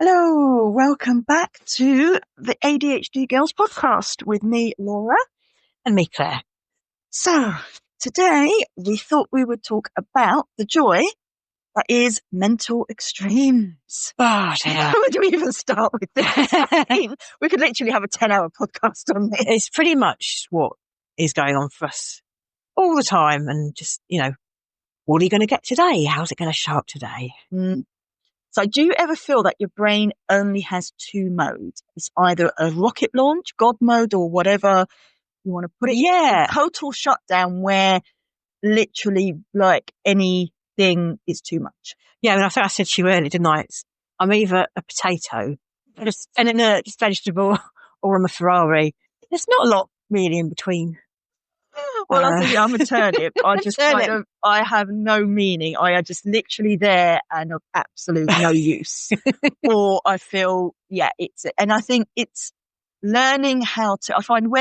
Hello, welcome back to the ADHD Girls podcast with me, Laura. And me, Claire. So, today we thought we would talk about the joy that is mental extremes. Oh, dear. Where do we even start with this? I mean, we could literally have a 10-hour podcast on this. It's pretty much what is going on for us all the time. And just, what are you going to get today? How's it going to show up today? So do you ever feel that your brain only has two modes? It's either a rocket launch, God mode, or whatever you want to put it. Yeah. Total shutdown where literally like anything is too much. Yeah, I mean, I think I said to you earlier, didn't I? I'm either a potato, just an inert vegetable, or I'm a Ferrari. There's not a lot really in between. Well, I think I'm a turnip. I have no meaning. I are just literally there and of absolute no use. Or I feel, and I think it's learning how to, I find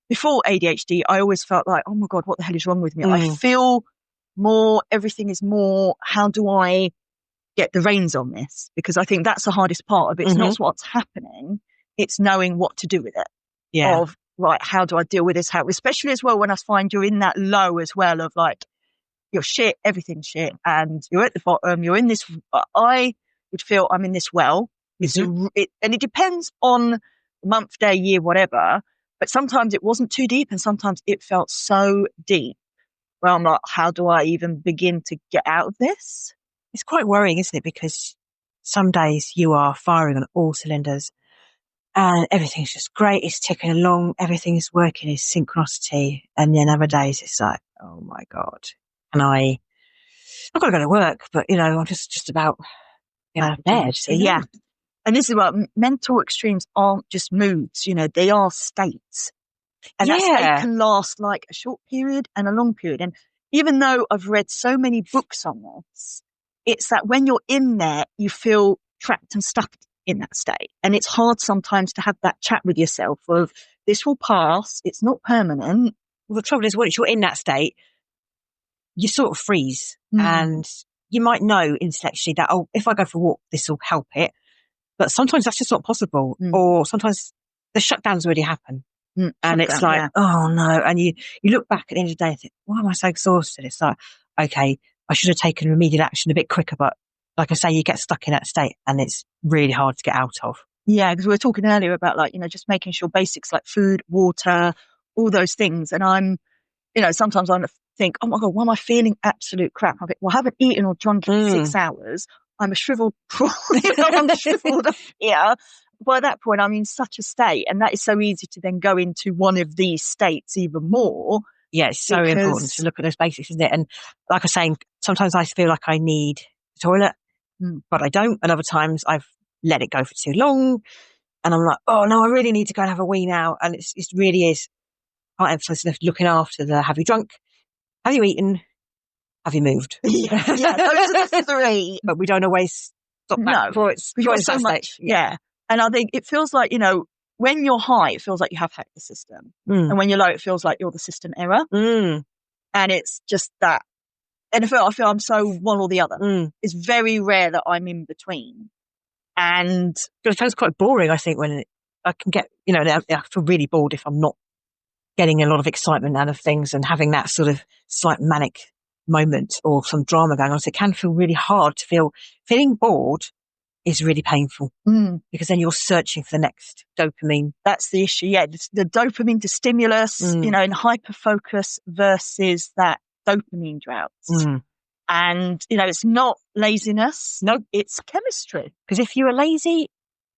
before ADHD, I always felt like, oh my God, what the hell is wrong with me? I feel everything is more, how do I get the reins on this? Because I think that's the hardest part of it. It's not what's happening. It's knowing what to do with it. Yeah. Right, how do I deal with this? Especially as well when I find you're in that low as well of like, you're shit, everything's shit, and you're at the bottom, you're in this, I would feel I'm in this well. And it depends on month, day, year, whatever, but sometimes it wasn't too deep and sometimes it felt so deep. Well, I'm like, how do I even begin to get out of this? It's quite worrying, isn't it? Because some days you are firing on all cylinders. And everything's just great. It's ticking along. Everything is working in synchronicity. And then other days it's like, oh my God. And I've got to go to work, but I'm just about bed. So, yeah. And this is what mental extremes aren't just moods, they are states. And that state can last like a short period and a long period. And even though I've read so many books on this, it's that when you're in there, you feel trapped and stuck in that state. And it's hard sometimes to have that chat with yourself of, this will pass, it's not permanent. Well, the trouble is, once you're in that state, you sort of freeze. And you might know intellectually that, if I go for a walk, this will help it. But sometimes that's just not possible. Or sometimes the shutdowns already happen. And it's like, oh no. And you look back at the end of the day and think, why am I so exhausted? It's like, okay, I should have taken remedial action a bit quicker, but like I say, you get stuck in that state and it's really hard to get out of. Yeah, because we were talking earlier about just making sure basics like food, water, all those things. And I'm, sometimes I think, oh my God, why am I feeling absolute crap? I haven't eaten or drunk in 6 hours. I'm a shriveled prawn. I'm shriveled up here. By that point, I'm in such a state. And that is so easy to then go into one of these states even more. Yeah, it's so important to look at those basics, isn't it? And like I was saying, sometimes I feel like I need the toilet. But I don't. And other times I've let it go for too long. And I'm like, oh no, I really need to go and have a wee now. And it really is, can't emphasize enough, looking after have you drunk? Have you eaten? Have you moved? Yeah, those are the three. But we don't always stop that before it's so much. Yeah. And I think it feels like, when you're high, it feels like you have hacked the system. And when you're low, it feels like you're the system error. And it's just that. And I feel I'm so one or the other. It's very rare that I'm in between. And it feels quite boring, I think, when I can get, I feel really bored if I'm not getting a lot of excitement out of things and having that sort of slight manic moment or some drama going on. So it can feel really hard to feeling bored is really painful because then you're searching for the next dopamine. That's the issue. Yeah. The dopamine to stimulus, in hyperfocus versus that dopamine droughts. And, it's not laziness. No, it's chemistry. Because if you were lazy,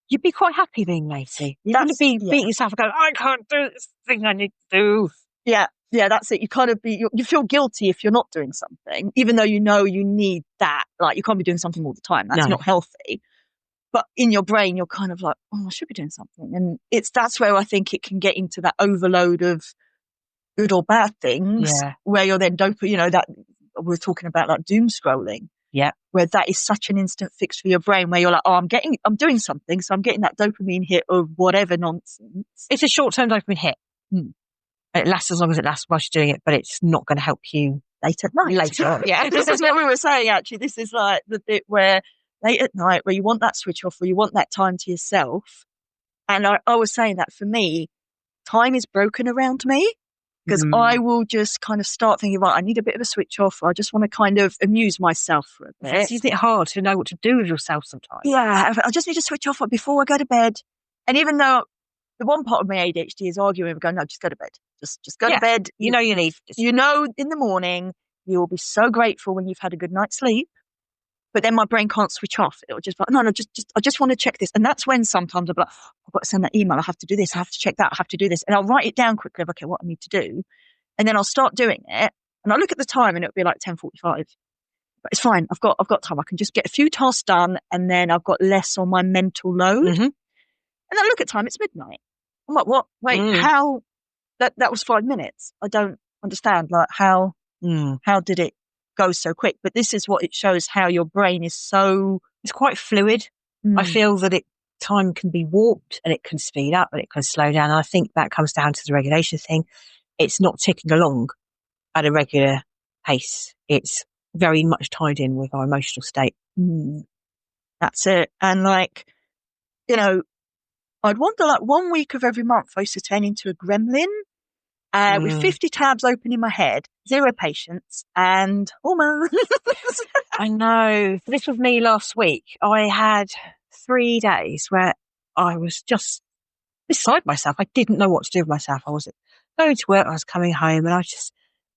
you'd be quite happy being lazy. You wouldn't be beating yourself and going, I can't do this thing I need to do. Yeah. Yeah, that's it. You kind of you feel guilty if you're not doing something, even though you need that. Like, you can't be doing something all the time. That's not healthy. But in your brain, you're kind of like, I should be doing something. And that's where I think it can get into that overload of good or bad things where you're then that we're talking about, like doom scrolling. Yeah. Where that is such an instant fix for your brain where you're like, I'm doing something. So I'm getting that dopamine hit of whatever nonsense. It's a short-term dopamine hit. It lasts as long as it lasts whilst you're doing it, but it's not going to help you later at night. Later on. Yeah. This is what we were saying, actually. This is like the bit where late at night where you want that switch off, where you want that time to yourself. And I was saying that for me, time is broken around me because I will just kind of start thinking, right, I need a bit of a switch off. I just want to kind of amuse myself for a bit. Isn't it hard to know what to do with yourself sometimes? Yeah, I just need to switch off before I go to bed. And even though the one part of my ADHD is arguing and going, no, just go to bed. Just go to bed. You know you need. You know, in the morning, you will be so grateful when you've had a good night's sleep. But then my brain can't switch off. It'll just like, no, I just want to check this. And that's when sometimes I'll be like, I've got to send that email. I have to do this. I have to check that. I have to do this. And I'll write it down quickly of, okay, what I need to do. And then I'll start doing it. And I'll look at the time and it'll be like 10:45. But it's fine. I've got time. I can just get a few tasks done and then I've got less on my mental load. Mm-hmm. And I look at time, it's midnight. I'm like, what? Wait, how? That was 5 minutes. I don't understand. Like how did it go so quick? But this is what it shows, how your brain is so, it's quite fluid. I feel that time can be warped and it can speed up and it can slow down. And I think that comes down to the regulation thing. It's not ticking along at a regular pace. It's very much tied in with our emotional state. That's it. And like, you know, I'd wonder, like 1 week of every month I used to turn into a gremlin with 50 tabs open in my head, 0 patience and hormones. I know. This was me last week. I had 3 days where I was just beside myself. I didn't know what to do with myself. I was going to work, I was coming home, and I just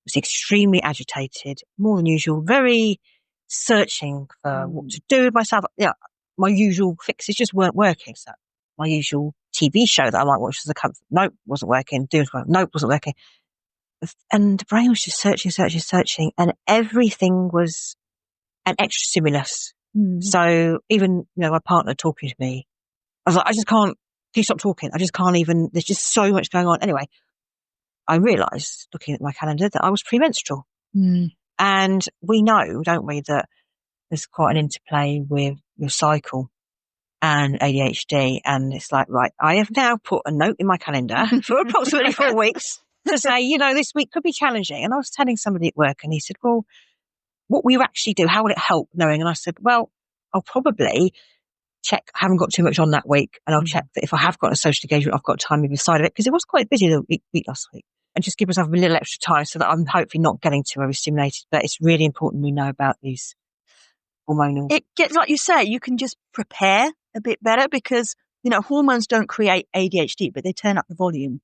was extremely agitated, more than usual, very searching for what to do with myself. Yeah, my usual fixes just weren't working. So my usual TV show that I might watch as a comfort, nope, wasn't working. Nope, wasn't working. And the brain was just searching, and everything was an extra stimulus. So even, my partner talking to me, I was like, I just can't, can you stop talking? I just can't even, there's just so much going on. Anyway, I realised, looking at my calendar, that I was premenstrual. And we know, don't we, that there's quite an interplay with your cycle and ADHD. And it's like, right, I have now put a note in my calendar for approximately 4 weeks to say, this week could be challenging. And I was telling somebody at work and he said, well, what will you actually do? How will it help knowing? And I said, well, I'll probably check I haven't got too much on that week. And I'll check that if I have got a social engagement, I've got time either side of it, because it was quite busy the week last week. And just give myself a little extra time so that I'm hopefully not getting too overstimulated. But it's really important we know about these hormonal. It gets, like you say, you can just prepare a bit better because, hormones don't create ADHD, but they turn up the volume.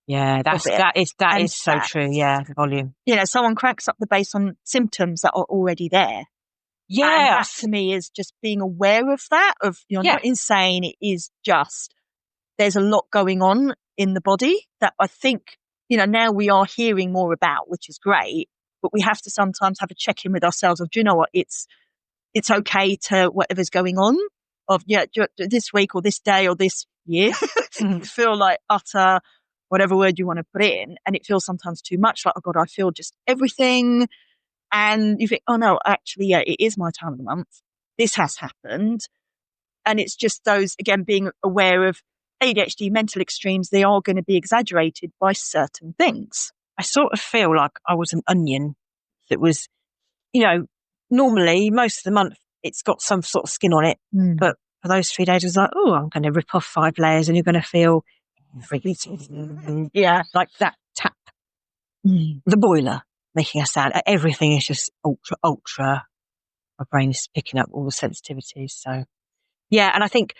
Yeah, that is so true. Yeah, the volume. Someone cranks up the bass on symptoms that are already there. Yeah. And that to me is just being aware of that, of you're not insane. It is just, there's a lot going on in the body that I think, now we are hearing more about, which is great, but we have to sometimes have a check-in with ourselves of, do you know what, it's okay to whatever's going on of, this week or this day or this year, feel like utter, whatever word you want to put in. And it feels sometimes too much, like, oh God, I feel just everything. And you think, oh no, actually, it is my time of the month. This has happened. And it's just those, again, being aware of ADHD mental extremes. They are going to be exaggerated by certain things. I sort of feel like I was an onion that was, normally most of the month it's got some sort of skin on it. But for those 3 days, I was like, oh, I'm going to rip off 5 layers and you're going to feel like that tap, the boiler making a sound. Everything is just ultra. My brain is picking up all the sensitivities. So, yeah. And I think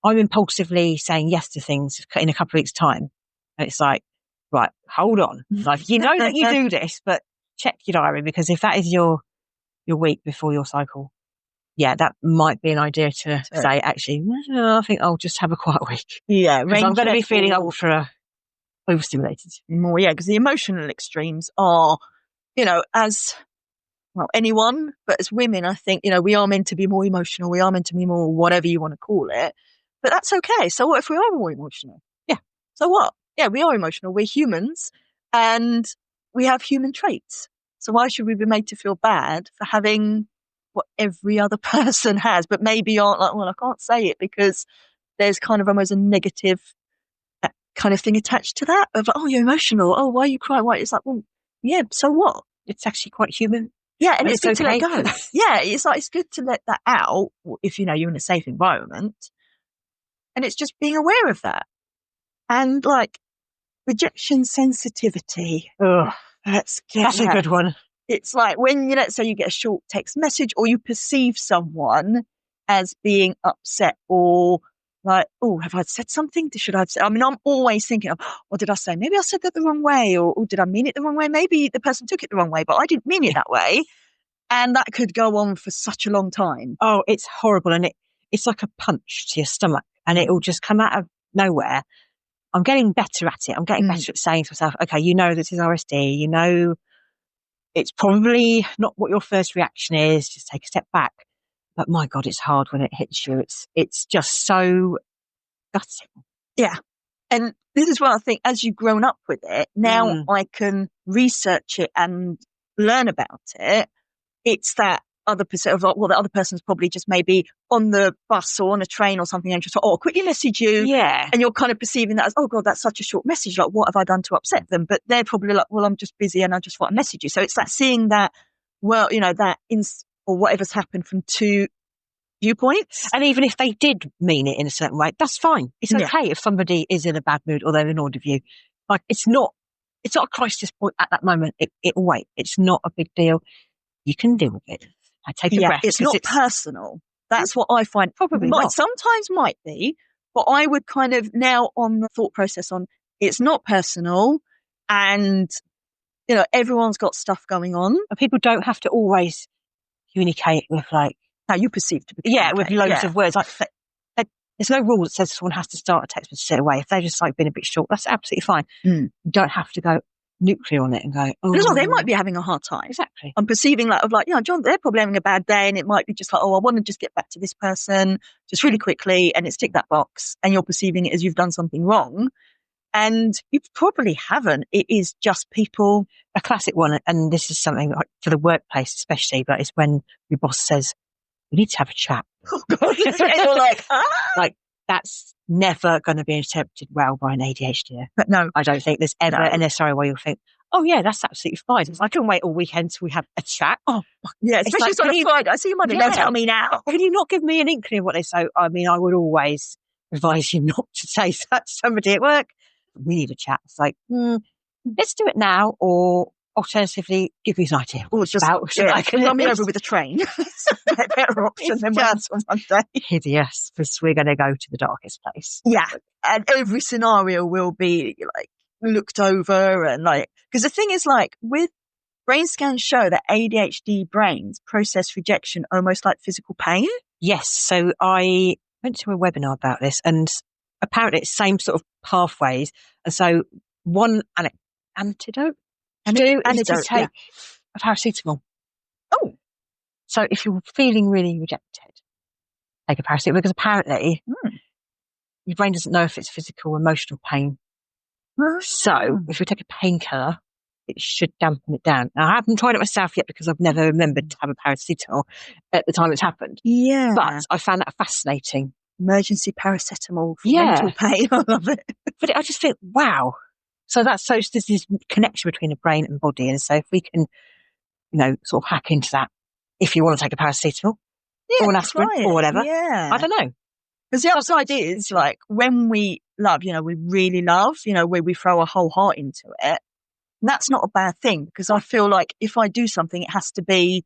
I'm impulsively saying yes to things in a couple of weeks' time. And it's like, right, hold on. Like, that you do this, but check your diary, because if that is your week before your cycle, that might be an idea to say, actually, I think I'll just have a quiet week. Yeah. Because I'm going to be feeling ultra overstimulated. More, because the emotional extremes are, as well, anyone, but as women, I think, we are meant to be more emotional. We are meant to be more whatever you want to call it. But that's okay. So what if we are more emotional? Yeah. So what? Yeah, we are emotional. We're humans and we have human traits. So why should we be made to feel bad for having what every other person has, but maybe aren't like, well, I can't say it because there's kind of almost a negative kind of thing attached to that of, oh, you're emotional. Oh, why are you crying? Why? It's like, well, yeah, so what? It's actually quite human. Yeah, and it's good to okay. let go. Yeah, it's like, it's good to let that out if, you're in a safe environment. And it's just being aware of that. And like rejection sensitivity. Oh, that's a good one. It's like when, let's say you get a short text message or you perceive someone as being upset or like, oh, have I said something? Should I have said? I mean, I'm always thinking of, what did I say? Maybe I said that the wrong way, or did I mean it the wrong way? Maybe the person took it the wrong way, but I didn't mean it that way. And that could go on for such a long time. Oh, it's horrible. And it's like a punch to your stomach and it will just come out of nowhere. I'm getting better at it. I'm getting better at saying to myself, okay, this is RSD, it's probably not what your first reaction is. Just take a step back. But my God, it's hard when it hits you. It's just so gutting. Yeah. And this is what I think, as you've grown up with it, now I can research it and learn about it. It's that other person of, well, the other person's probably just maybe on the bus or on a train or something and just, I'll quickly message you. Yeah. And you're kind of perceiving that as, oh God, that's such a short message. Like, what have I done to upset them? But they're probably like, well, I'm just busy and I just want to message you. So it's that seeing that, well, that or whatever's happened from two viewpoints. And even if they did mean it in a certain way, that's fine. It's okay if somebody is in a bad mood or they're annoyed with you. Like, it's not a crisis point at that moment. It'll wait. It's not a big deal. You can deal with it. I take a breath. It's not personal. That's what I find. Probably not. Sometimes might be, but I would kind of now on the thought process on it's not personal, and everyone's got stuff going on, and people don't have to always communicate with like how you perceive to be. Yeah, with loads of words. Like, there's no rule that says someone has to start a text message straight away. If they're just like being a bit short, that's absolutely fine. You don't have to go nuclear on it and go, because they might be having a hard time. Exactly. I'm perceiving John, they're probably having a bad day, and it might be just like, I want to just get back to this person just really quickly, and it's tick that box, and you're perceiving it as you've done something wrong, and you probably haven't. It is just people. A classic one, and this is something like for the workplace especially, but it's when your boss says, we need to have a chat. Oh God, you're like, like, that's never going to be interpreted well by an ADHD. But no, I don't think there's ever an SRO where you'll think, oh yeah, that's absolutely fine. I can wait all weekend till we have a chat. Oh yeah, especially on a Friday. I see you Monday. Don't tell me now. Can you not give me an inkling of what they say? I mean, I would always advise you not to say that to somebody at work. We need a chat. It's like, let's do it now, or alternatively, give me an idea. Or just run me over with a train. It's a better option than waiting on Monday. Hideous, because we're going to go to the darkest place. Yeah, and every scenario will be like looked over, and like, because the thing is, like, with brain scans show that ADHD brains process rejection almost like physical pain. Yes, so I went to a webinar about this, and apparently it's same sort of pathways. And so one antidote is to take a paracetamol. Oh. So if you're feeling really rejected, take a paracetamol, because apparently your brain doesn't know if it's physical or emotional pain. So if you take a painkiller, it should dampen it down. Now, I haven't tried it myself yet because I've never remembered to have a paracetamol at the time it's happened. Yeah. But I found that fascinating. Emergency paracetamol for mental pain. I love it. But I just think, wow. So there's this connection between the brain and body. And so if we can, sort of hack into that, if you want to take a paracetamol or an aspirin or whatever, I don't know. Because the upside is, like, when we love, we really love, where we throw our whole heart into it, that's not a bad thing, because I feel like if I do something, it has to be,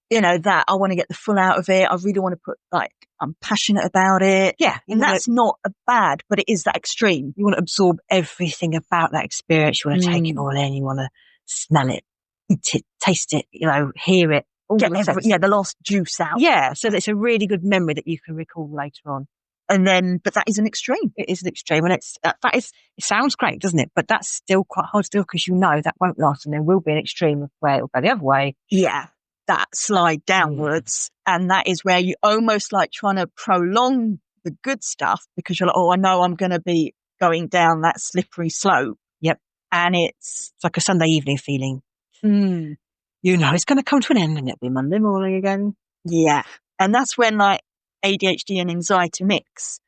that I want to get the full out of it. I really want to put, like, I'm passionate about it. Yeah. And that's not a bad, but it is that extreme. You want to absorb everything about that experience. You want to take it all in. You want to smell it, eat it, taste it, hear it. Get the last juice out. Yeah. So it's a really good memory that you can recall later on. And then, but that is an extreme. It is an extreme. And it sounds great, doesn't it? But that's still quite hard to do, because that won't last, and there will be an extreme where it'll go the other way. Yeah. That slide downwards. And that is where you almost like trying to prolong the good stuff, because you're like, I know I'm going to be going down that slippery slope. Yep. And it's like a Sunday evening feeling. It's going to come to an end, and it'll be Monday morning again. Yeah. And that's when, like, ADHD and anxiety mix.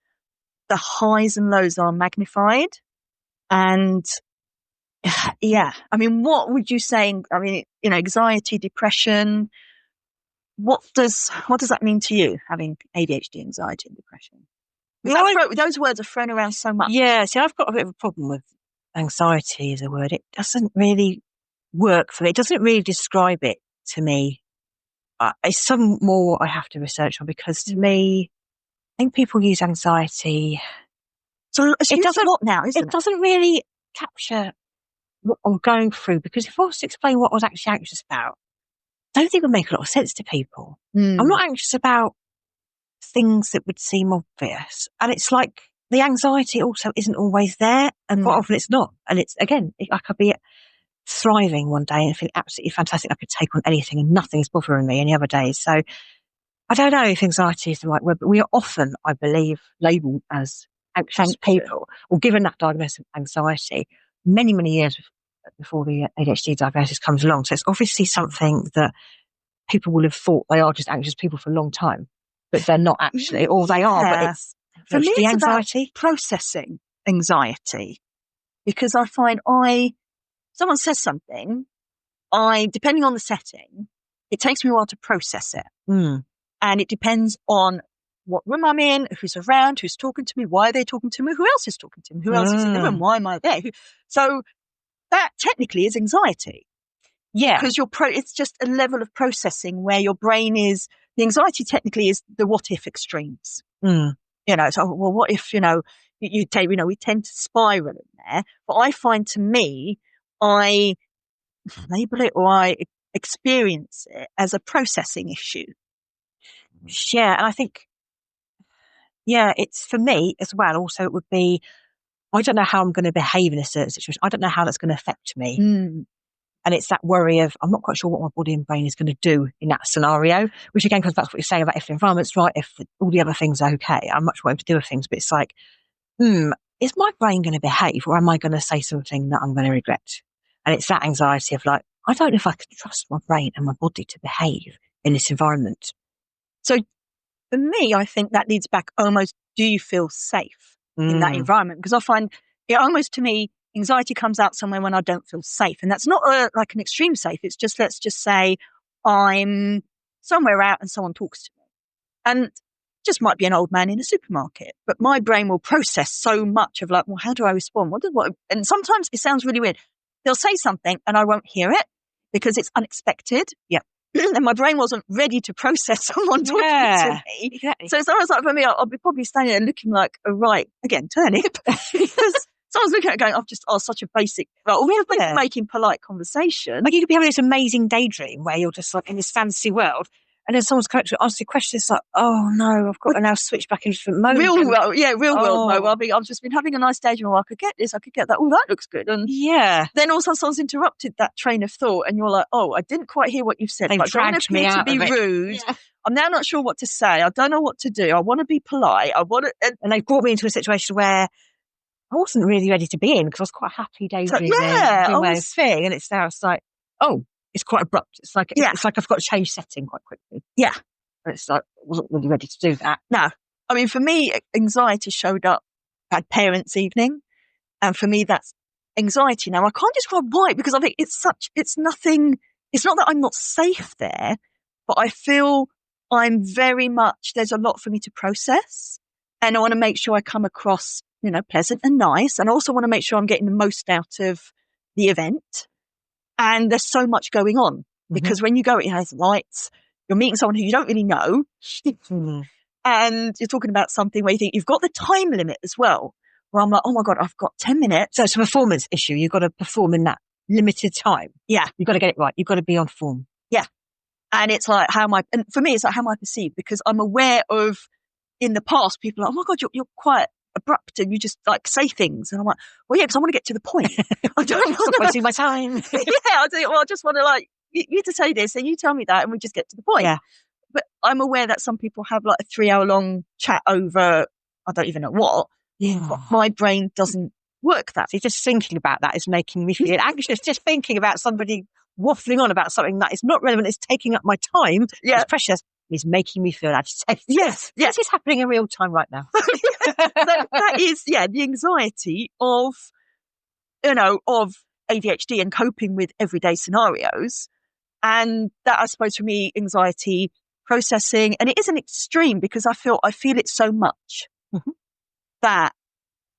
The highs and lows are magnified. And Yeah. I mean, what would you say? I mean, anxiety, depression. What does that mean to you, having ADHD, anxiety, and depression? Those words are thrown around so much. Yeah, see, I've got a bit of a problem with anxiety as a word. It doesn't really work for me. It doesn't really describe it to me. It's some more I have to research on, because to me, I think people use anxiety. So it doesn't what now, isn't it? It doesn't really capture what I'm going through, because if I was to explain what I was actually anxious about, I don't think it would make a lot of sense to people. I'm not anxious about things that would seem obvious. And it's like the anxiety also isn't always there, and quite often it's not. And it's, again, I could be thriving one day and feeling absolutely fantastic. I could take on anything and nothing is bothering me any other days. So I don't know if anxiety is the right word, but we are often, I believe, labelled as anxious people, or given that diagnosis of anxiety many, many years before the ADHD diagnosis comes along. So it's obviously something that people will have thought they are just anxious people for a long time, but they're not actually, or they are, but it's for me, the it's anxiety. About processing anxiety, because I find someone says something, depending on the setting, it takes me a while to process it. And it depends on what room I'm in, who's around, who's talking to me, why are they talking to me, who else is talking to me, who else is in the room, why am I there? So that technically is anxiety. Yeah. Because it's just a level of processing where your brain is, the anxiety technically is the what if extremes. So, well, what if, we tend to spiral in there. But I find, to me, I label it, or I experience it as a processing issue. Yeah. And I think, it's for me as well. Also, it would be, I don't know how I'm going to behave in a certain situation. I don't know how that's going to affect me. And it's that worry of, I'm not quite sure what my body and brain is going to do in that scenario, which again comes back to what you're saying about if the environment's right, if all the other things are okay. I'm much more able to deal with things, but it's like, is my brain going to behave, or am I going to say something that I'm going to regret? And it's that anxiety of like, I don't know if I can trust my brain and my body to behave in this environment. So for me, I think that leads back almost, do you feel safe in that environment? Because I find it almost, to me, anxiety comes out somewhere when I don't feel safe. And that's not like an extreme safe. It's just, let's just say I'm somewhere out and someone talks to me. And just might be an old man in a supermarket, but my brain will process so much of like, well, how do I respond? And sometimes it sounds really weird. They'll say something and I won't hear it because it's unexpected. Yeah. And my brain wasn't ready to process someone talking to me. Exactly. So it's almost like, for me, I'll be probably standing there looking like a turnip, because someone's looking at it going, I've just asked such a basic, making polite conversation. Like, you could be having this amazing daydream where you're just like in this fancy world, and then someone's coming to ask you a question. It's like, oh no, I've got to now switch back into different mode. Real world mode. I've just been having a nice daydream. I could get this, I could get that. Oh, that looks good. And then all of a sudden someone's interrupted that train of thought, and you're like, oh, I didn't quite hear what you've said. They've dragged me out to be rude. Yeah. I'm now not sure what to say. I don't know what to do. I want to be polite. And they've brought me into a situation where I wasn't really ready to be in, because I was quite happy daydreaming, doing my thing, and it's like, oh, it's quite abrupt. It's like I've got to change setting quite quickly. Yeah. And it's like, I wasn't really ready to do that. No. I mean, for me, anxiety showed up at parents' evening. And for me, that's anxiety. Now, I can't describe why, because I think it's not that I'm not safe there, but I feel there's a lot for me to process. And I want to make sure I come across, pleasant and nice. And I also want to make sure I'm getting the most out of the event. And there's so much going on, because when you go, there's lights, you're meeting someone who you don't really know, and you're talking about something where you think you've got the time limit as well, where I'm like, oh my God, I've got 10 minutes. So it's a performance issue. You've got to perform in that limited time. Yeah. You've got to get it right. You've got to be on form. Yeah. And it's like, and for me, it's like, how am I perceived? Because I'm aware of, in the past, people are like, oh my God, you're quite abrupt and you just like say things. And I'm like, well, yeah, because I want to get to the point. I don't want to wasting my time. I just want to like, you to say this and you tell me that and we just get to the point. Yeah. But I'm aware that some people have like a 3-hour long chat over, I don't even know what. Yeah. But my brain doesn't work that. So just thinking about that is making me feel anxious. Just thinking about somebody waffling on about something that is not relevant, it's taking up my time, it's precious, is making me feel agitated. Yes. This is happening in real time right now. So that is, the anxiety of ADHD and coping with everyday scenarios. And that, I suppose, for me, anxiety processing, and it is an extreme because I feel it so much that,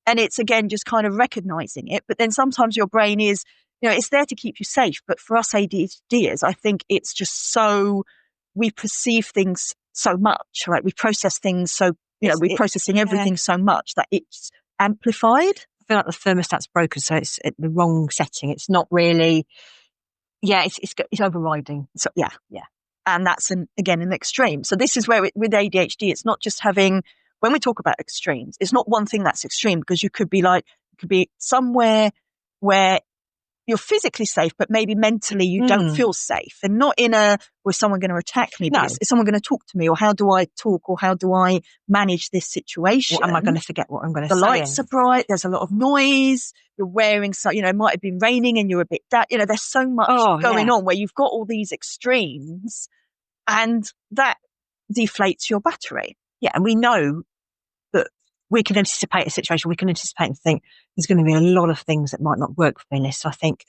and it's again, just kind of recognizing it. But then sometimes your brain is, it's there to keep you safe. But for us ADHDers, I think it's just so, we perceive things so much, right? We process things so, we're processing everything so much that it's amplified. I feel like the thermostat's broken, so it's at the wrong setting. It's not really, it's overriding. So yeah. And that's again an extreme. So this is where with ADHD, it's not just having, when we talk about extremes, it's not one thing that's extreme, because you could be somewhere where you're physically safe, but maybe mentally you don't feel safe, and not in was someone going to attack me? No. Is someone going to talk to me, or how do I talk, or how do I manage this situation? What am I going to forget what I'm going to say? The lights are bright. There's a lot of noise. You're wearing it might have been raining and you're a bit there's so much going on where you've got all these extremes, and that deflates your battery. Yeah. And we know that we can anticipate a situation. We can anticipate and think there's going to be a lot of things that might not work for me. So I think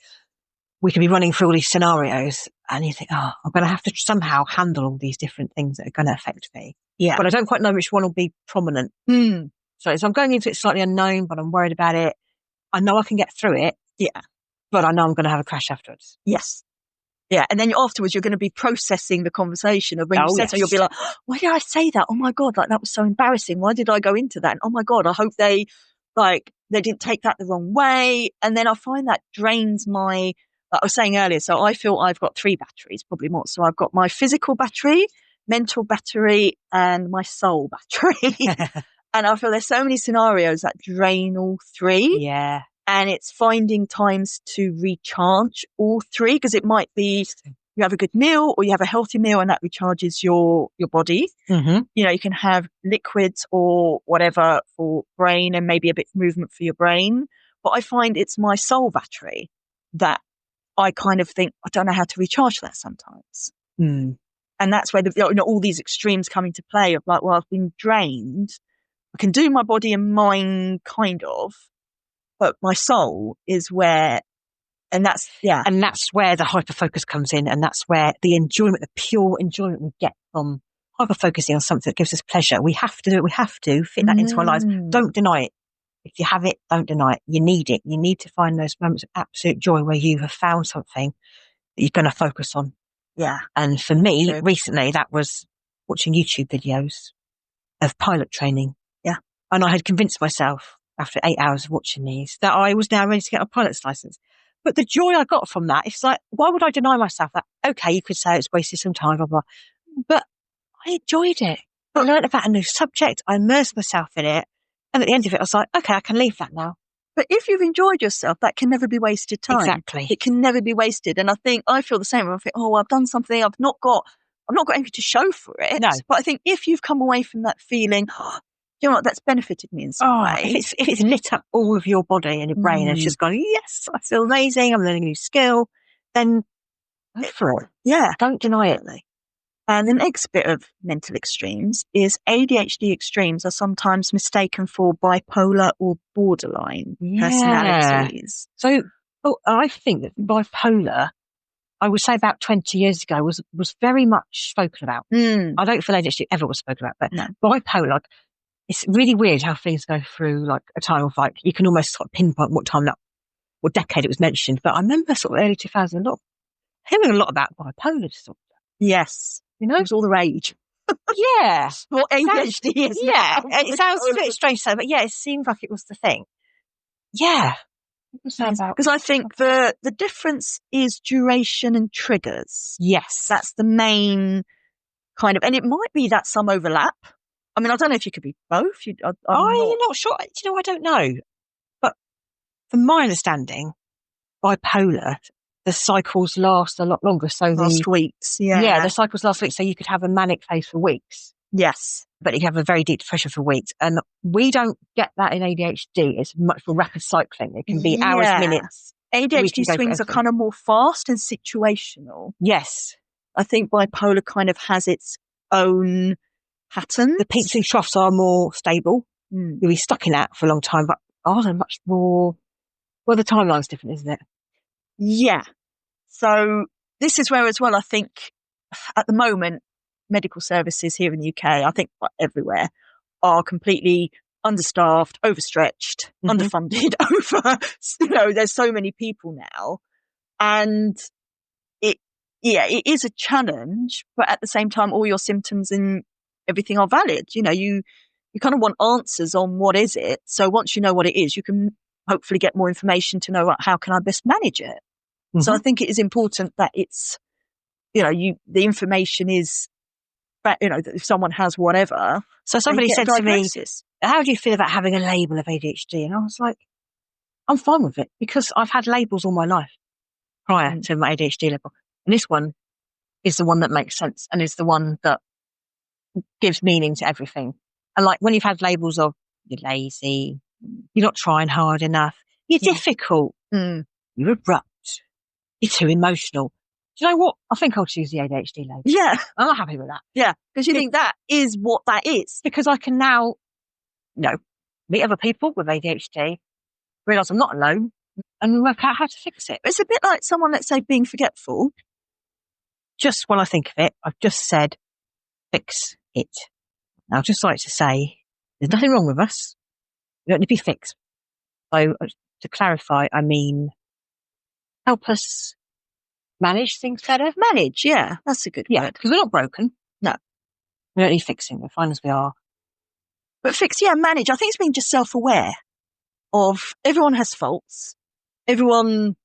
we could be running through all these scenarios and you think, I'm going to have to somehow handle all these different things that are going to affect me. Yeah. But I don't quite know which one will be prominent. So I'm going into it slightly unknown, but I'm worried about it. I know I can get through it. Yeah. But I know I'm going to have a crash afterwards. Yes. Yeah. And then afterwards, you're going to be processing the conversation of when you said so. You'll be like, why did I say that? Oh my God, that was so embarrassing. Why did I go into that? And oh my God, I hope they didn't take that the wrong way. And then I find that drains like I was saying earlier. So I feel I've got 3 batteries, probably more. So I've got my physical battery, mental battery, and my soul battery. And I feel there's so many scenarios that drain all 3. Yeah. And it's finding times to recharge all 3, because it might be you have a good meal or you have a healthy meal and that recharges your body. You can have liquids or whatever for brain and maybe a bit of movement for your brain. But I find it's my soul battery that I kind of think, I don't know how to recharge that sometimes. And that's where all these extremes come into play of like, well, I've been drained. I can do my body and mind kind of, but my soul is where, and that's where the hyperfocus comes in. And that's where the enjoyment, the pure enjoyment we get from hyperfocusing on something that gives us pleasure. We have to do it. We have to fit that into our lives. Don't deny it. If you have it, don't deny it. You need it. You need to find those moments of absolute joy where you have found something that you're going to focus on. Yeah. And for me, recently, that was watching YouTube videos of pilot training. Yeah. And I had convinced myself after 8 hours of watching these that I was now ready to get a pilot's license. But the joy I got from that, it's like, why would I deny myself that? Okay, you could say it's wasted some time, blah, blah. But I enjoyed it. I learned about a new subject. I immersed myself in it. And at the end of it, I was like, okay, I can leave that now. But if you've enjoyed yourself, that can never be wasted time. Exactly. It can never be wasted. And I feel the same. I think, I've done something. I've not got anything to show for it. No. But I think if you've come away from that feeling, you know what, that's benefited me in some way. If it's lit up all of your body and your brain and it's just gone, yes, I feel amazing, I'm learning a new skill, then go for it. Yeah. Don't deny it. And the next bit of mental extremes is ADHD extremes are sometimes mistaken for bipolar or borderline personalities. So I think that bipolar, I would say about 20 years ago, was very much spoken about. I don't feel ADHD ever was spoken about, but bipolar, it's really weird how things go through like a time of like, you can almost sort of pinpoint what decade it was mentioned. But I remember sort of early 2000, hearing a lot about bipolar disorder. Yes. It was all the rage. Yeah. What ADHD is. Yeah. It sounds a bit strange to say, but it seemed like it was the thing. Yeah. Because I think the difference is duration and triggers. Yes. That's the main kind of, and it might be that some overlap. I mean, I don't know if you could be both. I'm not sure. I don't know. But from my understanding, bipolar, the cycles last a lot longer. So last weeks. Yeah. Yeah, the cycles last weeks. So you could have a manic phase for weeks. Yes. But you can have a very deep depression for weeks. And we don't get that in ADHD. It's much more rapid cycling. It can be hours, minutes. ADHD swings are kind of more fast and situational. Yes. I think bipolar kind of has its own pattern. The peaks and troughs are more stable. You'll be stuck in that for a long time, but ours are much more, well, the timeline's different, isn't it? Yeah. So this is where as well, I think at the moment, medical services here in the UK, I think everywhere, are completely understaffed, overstretched, underfunded, there's so many people now. And it is a challenge, but at the same time, all your symptoms and everything are valid. You kind of want answers on what is it. So once you know what it is, you can hopefully get more information to know how can I best manage it. So I think it is important that it's, the information is, that if someone has whatever. So somebody said to me, how do you feel about having a label of ADHD? And I was like, I'm fine with it because I've had labels all my life prior to my ADHD level. And this one is the one that makes sense and is the one that gives meaning to everything. And like when you've had labels of you're lazy, you're not trying hard enough, you're difficult, you're abrupt, you're too emotional. Do you know what? I think I'll choose the ADHD label. Yeah. I'm not happy with that. Yeah. Because you think that is what that is. Because I can now, meet other people with ADHD, realise I'm not alone, and work out how to fix it. It's a bit like someone, let's say, being forgetful. Just when I think of it, I've just said, fix it. Now, I'd just like to say, there's nothing wrong with us. We don't need to be fixed. So, to clarify, I mean, help us manage things better. Manage, yeah. That's a good word. Because we're not broken. No. We don't need fixing. We're fine as we are. But manage. I think it's being just self-aware of everyone has faults. Everyone,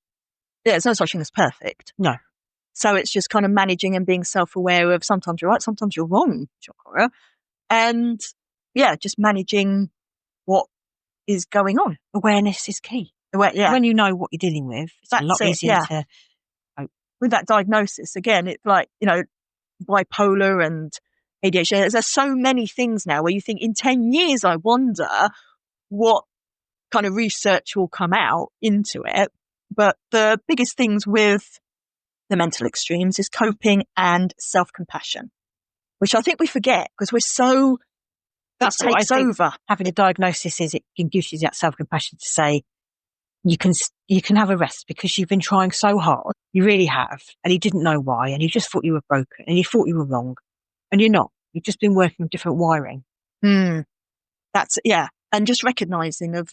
there's no such thing as perfect. No. So it's just kind of managing and being self-aware of sometimes you're right, sometimes you're wrong, Chokora. And just managing what is going on. Awareness is key. When you know what you're dealing with, it's a lot easier to cope. With that diagnosis, again, it's like, bipolar and ADHD. There's so many things now where you think in 10 years, I wonder what kind of research will come out into it. But the biggest things with the mental extremes is coping and self-compassion, which I think we forget because we're so, that takes over. Having a diagnosis is it gives you that self-compassion to say, you can have a rest because you've been trying so hard. You really have. And you didn't know why. And you just thought you were broken and you thought you were wrong. And you're not. You've just been working with different wiring. That's, and just recognizing of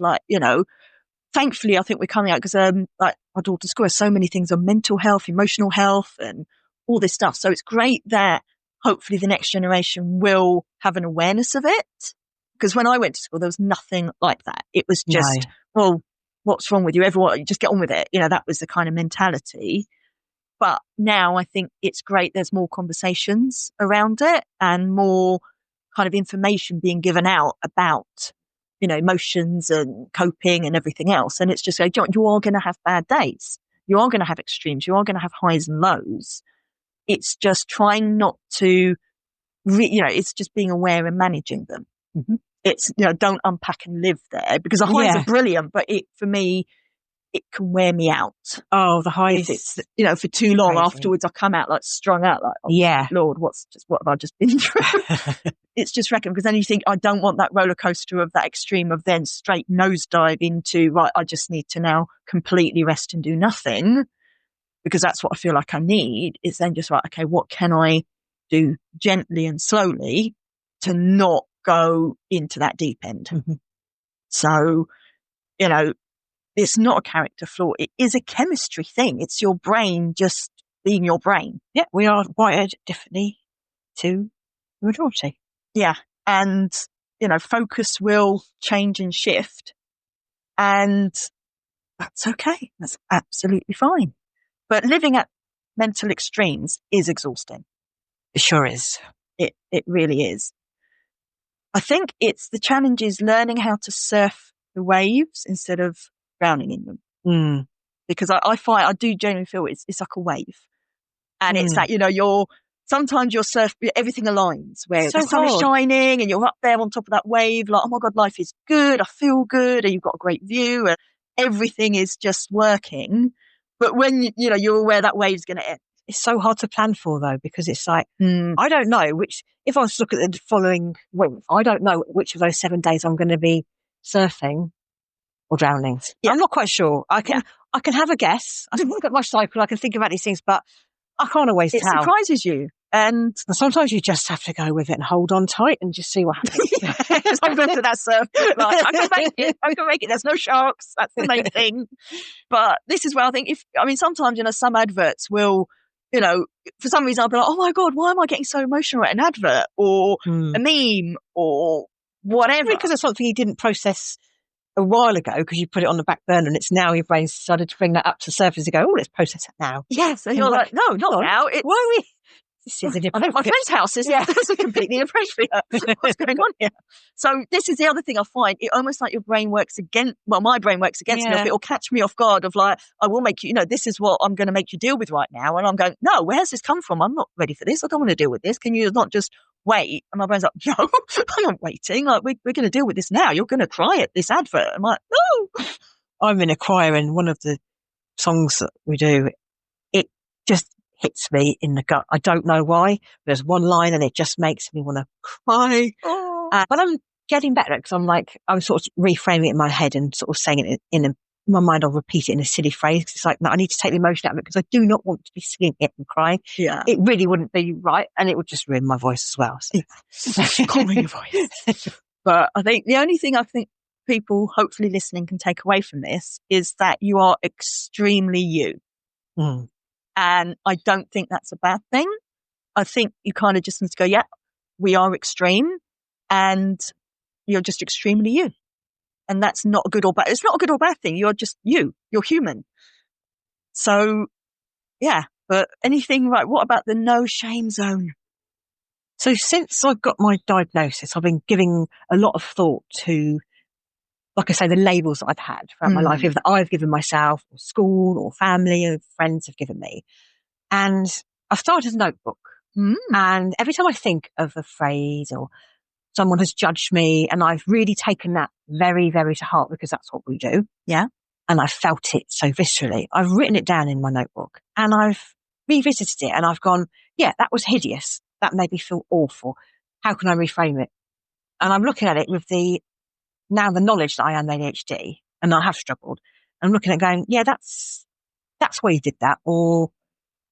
thankfully, I think we're coming out because like our daughter's school has so many things on mental health, emotional health, and all this stuff. So it's great that hopefully the next generation will have an awareness of it. Because when I went to school, there was nothing like that. It was just, well, what's wrong with you? Everyone, you just get on with it. That was the kind of mentality. But now I think it's great. There's more conversations around it and more kind of information being given out about emotions and coping and everything else. And it's just like, you are going to have bad days. You are going to have extremes. You are going to have highs and lows. It's just trying not to, it's just being aware and managing them. It's, don't unpack and live there because the highs are brilliant, but for me, it can wear me out. Oh, the highs. It's, for too long crazy. Afterwards, I come out like strung out, like, Lord, what have I just been through? It's just wrecking because then you think, I don't want that roller coaster of that extreme of then straight nosedive into, right, I just need to now completely rest and do nothing because that's what I feel like I need. It's then just right, okay, what can I do gently and slowly to not go into that deep end? So, it's not a character flaw. It is a chemistry thing. It's your brain just being your brain. Yeah, we are wired differently to the majority. Yeah. And, focus will change and shift. And that's okay. That's absolutely fine. But living at mental extremes is exhausting. It sure is. It really is. I think it's the challenge is learning how to surf the waves instead of drowning in them. Because I do genuinely feel it's like a wave. And it's that, sometimes you're everything aligns where the sun is shining and you're up there on top of that wave, like, oh my God, life is good. I feel good. And you've got a great view and everything is just working. But when, you're aware that wave's going to end. It's so hard to plan for though, because it's like, I don't know if I was to look at the following week, I don't know which of those 7 days I'm going to be surfing or drowning. Yeah. I'm not quite sure. I can have a guess. I can look at my cycle. I can think about these things, but I can't always tell. It surprises you. And sometimes you just have to go with it and hold on tight and just see what happens. I'm going to that surf. Like, I can make it. I can make it. There's no sharks. That's the main thing. But this is where I think sometimes, some adverts will, for some reason I'll be like, oh my God, why am I getting so emotional at an advert or a meme or whatever? Because it's something you didn't process a while ago because you put it on the back burner and it's now your brain's started to bring that up to the surface and go, oh, let's process it now. Yes. And you're like, no, not now. Why are we? This is I know my friend's house is completely inappropriate. What's going on here? So this is the other thing I find. It almost like your brain works against. Well, my brain works against me. If it'll catch me off guard of like, I will make you. This is what I'm going to make you deal with right now. And I'm going, no, where's this come from? I'm not ready for this. I don't want to deal with this. Can you not just wait? And my brain's like, no, I'm not waiting. Like we're going to deal with this now. You're going to cry at this advert. I'm like, no. I'm in a choir and one of the songs that we do, it just hits me in the gut. I don't know why. There's one line and it just makes me want to cry. But I'm getting better because I'm sort of reframing it in my head and sort of saying it in my mind. I'll repeat it in a silly phrase. It's like, no, I need to take the emotion out of it because I do not want to be singing it and crying. Yeah. It really wouldn't be right. And it would just ruin my voice as well. So. Calming your voice. But I think the only thing I think people hopefully listening can take away from this is that you are extremely you. Mm. And I don't think that's a bad thing. I think you kind of just need to go, yeah, we are extreme and you're just extremely you. And that's not a good or bad. It's not a good or bad thing. You're just you. You're human. So, yeah. But anything, right, what about the no shame zone? So since I've got my diagnosis, I've been giving a lot of thought to, like I say, the labels that I've had throughout my life, either that I've given myself or school or family or friends have given me. And I've started a notebook. And every time I think of a phrase or someone has judged me, and I've really taken that very, very to heart because that's what we do. Yeah. And I felt it so viscerally. I've written it down in my notebook and I've revisited it and I've gone, yeah, that was hideous. That made me feel awful. How can I reframe it? And I'm looking at it with the knowledge that I am ADHD and I have struggled. I'm looking at going, yeah, that's why you did that. Or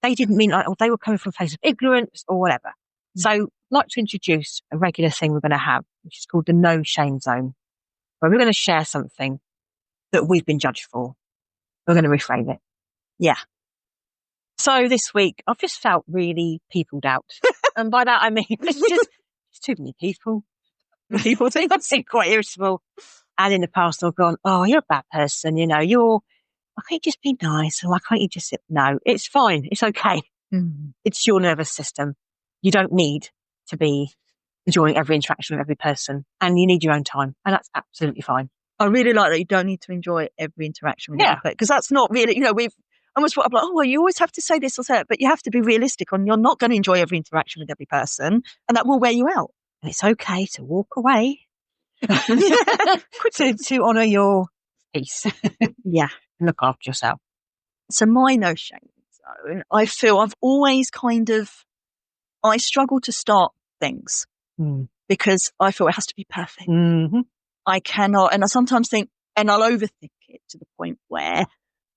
they didn't mean or they were coming from a place of ignorance or whatever. So I'd like to introduce a regular thing we're going to have, which is called the no shame zone, where we're going to share something that we've been judged for. We're going to reframe it. Yeah. So this week I've just felt really peopled out. And by that I mean, it's too many people. People think I'm quite irritable. And in the past I've gone, oh, you're a bad person. Why can't you just be nice? Or why can't you just no, it's fine. It's okay. It's your nervous system. You don't need to be enjoying every interaction with every person and you need your own time. And that's absolutely fine. I really like that you don't need to enjoy every interaction with every person. Because that's not really, we've almost thought, oh, well, you always have to say this or say that, but you have to be realistic on you're not going to enjoy every interaction with every person and that will wear you out. And it's okay to walk away to honour your peace. Yeah. And look after yourself. So my no shame zone, I feel I've always I struggle to start things because I feel it has to be perfect. Mm-hmm. I cannot, and I sometimes think, and I'll overthink it to the point where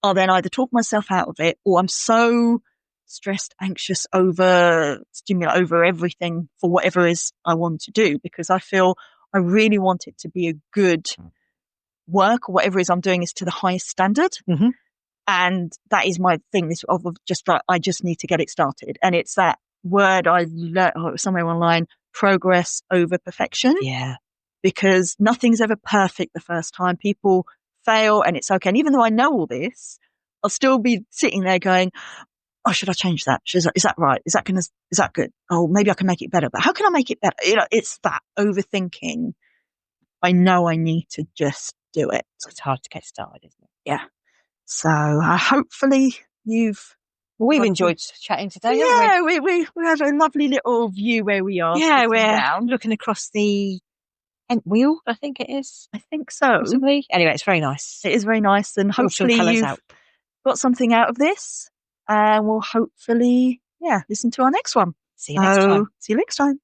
I'll then either talk myself out of it or I'm so stressed, anxious, over everything for whatever it is I want to do because I feel I really want it to be a good work or whatever it is I'm doing is to the highest standard. Mm-hmm. And that is my thing, this of just like, I just need to get it started. And it's that word I learned somewhere online, progress over perfection. Yeah. Because nothing's ever perfect the first time. People fail and it's okay. And even though I know all this, I'll still be sitting there going, oh, should I change that? Is that right? Is that good? Oh, maybe I can make it better, but how can I make it better? It's that overthinking. I know I need to just do it. It's hard to get started, isn't it? Yeah. So hopefully we've enjoyed chatting today. Yeah, we have a lovely little view where we are. Yeah, we're looking across the Kent wheel, I think it is. I think so. Possibly. Anyway, it's very nice. It is very nice. And hopefully you've got something out of this. And we'll hopefully, listen to our next one. See you next time. See you next time.